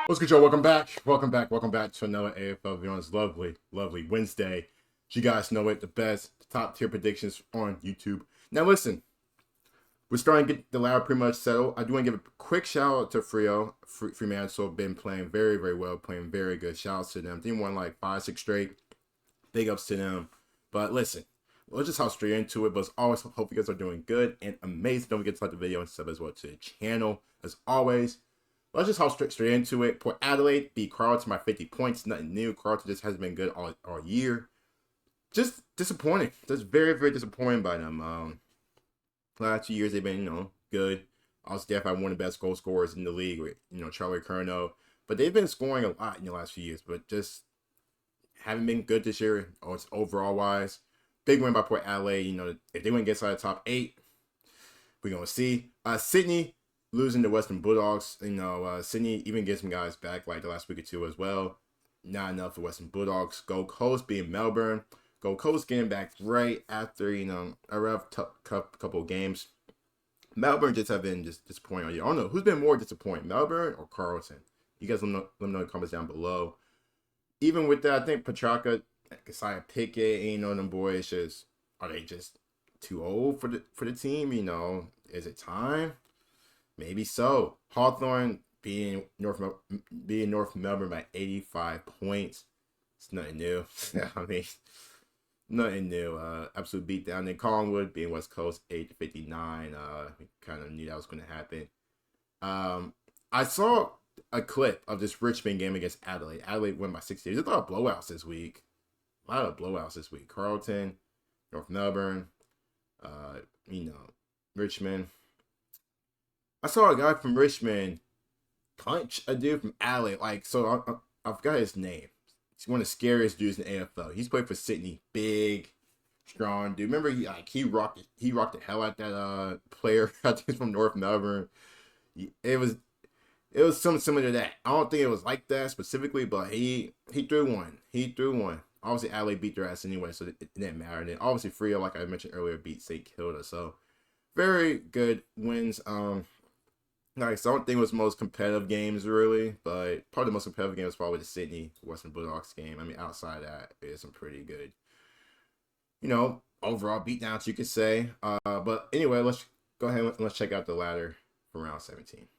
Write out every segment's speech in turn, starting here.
What's good, y'all? Welcome back. Welcome back to another AFL video on this lovely Wednesday. You guys know it, the best, the top tier predictions on YouTube. Now, listen, we're starting to get the ladder pretty much settled. I do want to give a quick shout out to Fremantle. Been playing very well, playing very good. Shout outs to them. They won like 5-6 straight. Big ups to them. But listen, we'll just hop straight into it. But as always, hope you guys are doing good and amazing. Don't forget to like the video and sub as well to the channel. As always, let's just hop straight into it. Port Adelaide beat Carlton by 50 points. Nothing new. Carlton just hasn't been good all year. Just disappointing. Just very disappointing by them. Last 2 years they've been, good. Also, definitely one of the best goal scorers in the league with, Charlie Curnow. But they've been scoring a lot in the last few years, but just haven't been good this year, or it's overall wise. Big win by Port Adelaide. If they win gets out of the top 8, we're gonna see. Sydney losing to Western Bulldogs. Sydney even gets some guys back like the last week or two as well. Not enough for Western Bulldogs. Gold Coast being Melbourne. Gold Coast getting back right after a rough couple of games. Melbourne just have been just disappointing all year. I don't know who's been more disappointing, Melbourne or Carlton. You guys let me know in the comments down below. Even with that, I think Petrarca, Kasiah Pickett, them boys are they just too old for the team? Is it time? Maybe so. Hawthorn being North Melbourne by 85 points. It's nothing new. I mean, nothing new. Absolute beatdown. Then Collingwood being West Coast 8-59. We kind of knew that was going to happen. I saw a clip of this Richmond game against Adelaide. Adelaide won by 60. There's a lot of blowouts this week. Carlton, North Melbourne, Richmond. I saw a guy from Richmond punch a dude from Adelaide. I forgot his name. He's one of the scariest dudes in the AFL. He's played for Sydney. Big, strong dude. Remember he rocked the hell out that player. I think he's from North Melbourne. It was something similar to that. I don't think it was like that specifically, but he threw one. Obviously, Adelaide beat their ass anyway, so it didn't matter. And then obviously, Freo, like I mentioned earlier, beat St. Kilda. So very good wins. Nice. I don't think it was the most competitive games really, but probably the most competitive game was probably the Sydney Western Bulldogs game. I mean, outside of that, it's some pretty good, overall beatdowns you could say. But anyway, let's go ahead and let's check out the ladder for round 17.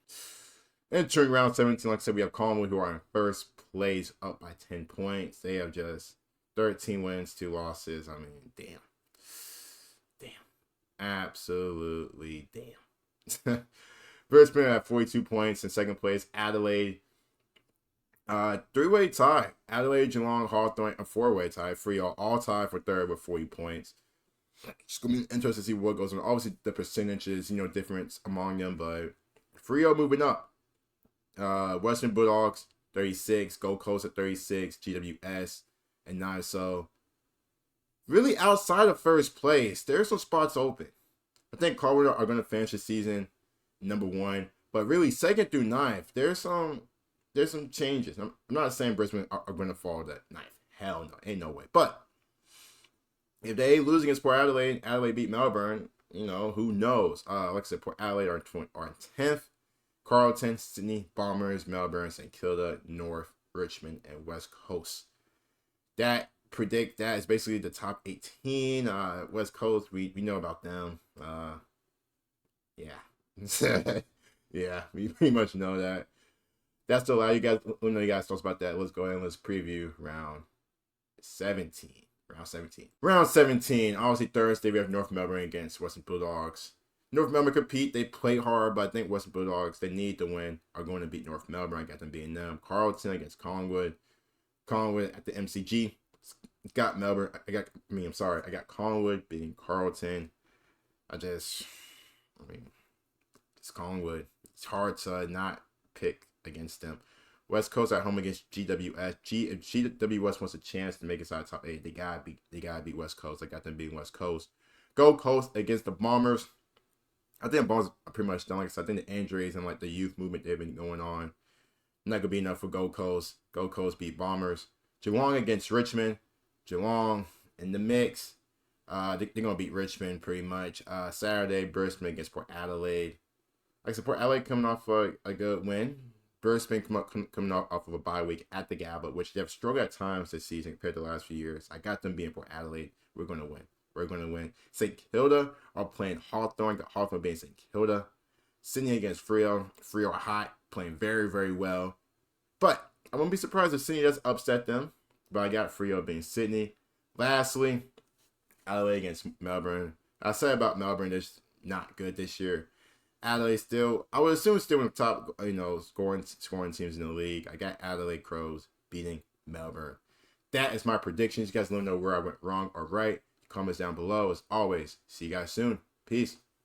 Entering round 17, like I said, we have Collingwood who are in first place, up by 10 points. They have just 13 wins, 2 losses. I mean, damn, absolutely damn. Brisbane at 42 points in second place. Adelaide, 3-way tie. Adelaide, Geelong, Hawthorn, a 4-way tie. Freo all tied for third with 40 points. It's going to be interesting to see what goes on. Obviously, the percentages, difference among them, but Freo moving up. Western Bulldogs, 36. Gold Coast at 36. GWS and 9. So, really outside of first place, there's some spots open. I think Collingwood are going to finish the season number 1, but really 2nd through 9th, there's some changes. I'm not saying Brisbane are going to fall to 9th. Hell no, ain't no way. But if they lose against Port Adelaide, Adelaide beat Melbourne, who knows? Like I said, Port Adelaide are in 10th. Carlton, Sydney, Bombers, Melbourne, St. Kilda, North, Richmond, and West Coast. That is basically the top 18. West Coast, we know about them. Yeah. Yeah, we pretty much know that. That's the lie. You guys, when you guys talk about that, let's go ahead and let's preview round 17. Round 17. Obviously, Thursday, we have North Melbourne against Western Bulldogs. North Melbourne compete. They play hard, but I think Western Bulldogs, they need to win, are going to beat North Melbourne. I got them beating them. Carlton against Collingwood. Collingwood at the MCG. Got Melbourne. I got Collingwood beating Carlton. It's Collingwood. It's hard to not pick against them. West Coast at home against GWS. If GWS wants a chance to make it out of top 8, they gotta beat West Coast. I got them beating West Coast. Gold Coast against the Bombers. I think the Bombers are pretty much done. Like I said, I think the injuries and the youth movement they've been going on, not gonna be enough for Gold Coast. Gold Coast beat Bombers. Geelong against Richmond. Geelong in the mix. They're gonna beat Richmond pretty much. Saturday, Brisbane against Port Adelaide. Like I said, Port Adelaide coming off a good win. Brisbane coming off of a bye week at the Gabba, which they have struggled at times this season compared to the last few years. I got them being Port Adelaide. We're going to win. We're going to win. St. Kilda are playing Hawthorn. Got Hawthorn being St. Kilda. Sydney against Freo. Freo are hot, playing very, very well. But I won't be surprised if Sydney does upset them. But I got Freo being Sydney. Lastly, Adelaide against Melbourne. I said about Melbourne, they're just not good this year. Adelaide still, I would assume still in the top, scoring teams in the league. I got Adelaide Crows beating Melbourne. That is my predictions. You guys let me know where I went wrong or right. Comments down below. As always, see you guys soon. Peace.